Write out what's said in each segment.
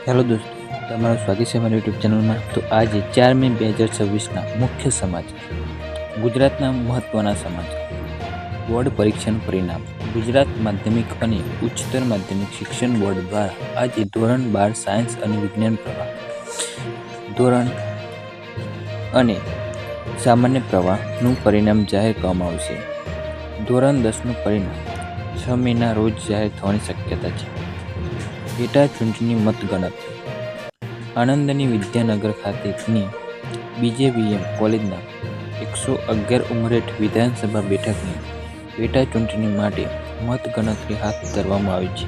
Hello દોસ્તો, તમારું સ્વાગત છે મારી યુટ્યુબ ચેનલમાં। તો આજે 4 મે 2026ના મુખ્ય સમાચાર। ગુજરાતના મહત્વના સમાચાર। બોર્ડ પરીક્ષાનું પરિણામ। ગુજરાત માધ્યમિક અને ઉચ્ચતર માધ્યમિક શિક્ષણ બોર્ડ દ્વારા આજે ધોરણ 12 સાયન્સ અને વિજ્ઞાન પ્રવાહ, ધોરણ અને સામાન્ય પ્રવાહનું પરિણામ જાહેર કરવામાં આવશે। ધોરણ 10નું પરિણામ 6 મેના રોજ જાહેર થવાની શક્યતા છે। પેટા ચૂંટણી મતગણતરી। આણંદની વિદ્યાનગર ખાતેની BJVM કોલેજના 111 ઉમરેઠ વિધાનસભા બેઠકની પેટા ચૂંટણી માટે મતગણતરી હાથ ધરવામાં આવી છે।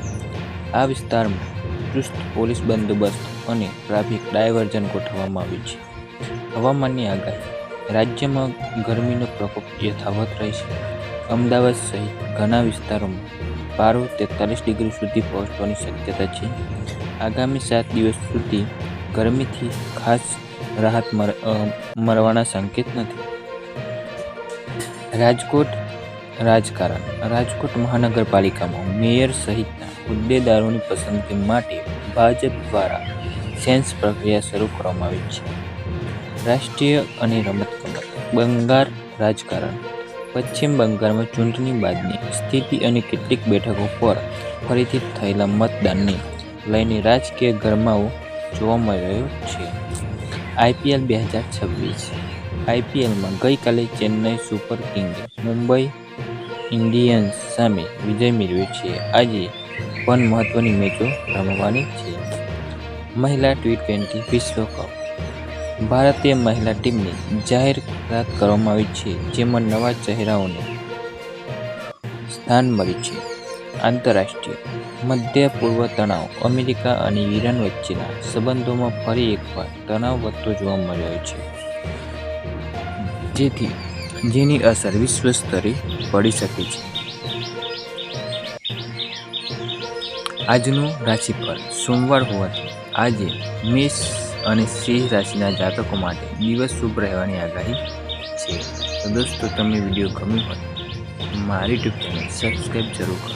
આ વિસ્તારમાં ચુસ્ત પોલીસ બંદોબસ્ત અને ટ્રાફિક ડાયવર્ઝન ગોઠવવામાં આવ્યું છે। હવામાનની આગાહી। રાજ્યમાં ગરમીનો પ્રકોપ યથાવત રહેશે। અમદાવાદ સહિત ઘણા વિસ્તારોમાં પારો 43 ડિગ્રી સુધી પહોંચવાની શક્યતા છે। આગામી 7 દિવસ સુધી ગરમીથી ખાસ રાહત મળવાના સંકેત નથી। રાજકોટ રાજકારણ। રાજકોટ મહાનગરપાલિકામાં મેયર સહિતના હોદ્દેદારોની પસંદગી માટે ભાજપ દ્વારા સેન્સ પ્રક્રિયા શરૂ કરવામાં આવી છે। રાષ્ટ્રીય અને રમતગમત। બંગાળ રાજકારણ। પશ્ચિમ બંગાળમાં ચૂંટણી બાદની સ્થિતિ અને કેટલીક બેઠકો પર ફરીથી થયેલા મતદાનને લઈને રાજકીય ગરમાવો જોવા મળી રહ્યો છે। IPL 2026। IPLમાં ગઈકાલે ચેન્નઈ સુપર કિંગે મુંબઈ ઇન્ડિયન્સ સામે વિજય મેળવ્યો છે। આજે પણ મહત્વની મેચો રમવાની છે। મહિલા T20 વિશ્વકપ। ભારતીય મહિલા ટીમની જાહેરાત કરવામાં આવી છે, જેમાં નવા ચહેરાઓને સ્થાન મળ્યું છે। આંતરરાષ્ટ્રીય। મધ્ય પૂર્વ તણાવ। અમેરિકા અને ઈરાન વચ્ચેના સંબંધોમાં ફરી એકવાર તણાવ વધતો જોવા મળી રહ્યો છે, જેની અસર વિશ્વ સ્તરે પડી શકે છે। આજનું રાશિફળ। સોમવાર હોવાથી આજે મેષ અને સિંહ રાશિના જાતકો માટે દિવસ શુભ રહેવાની આગાહી છે। તો દોસ્તો, તમને વિડીયો ગમ્યો હોય તો મારી યુટ્યુબ ચેનલ સબસ્ક્રાઈબ જરૂર કરો।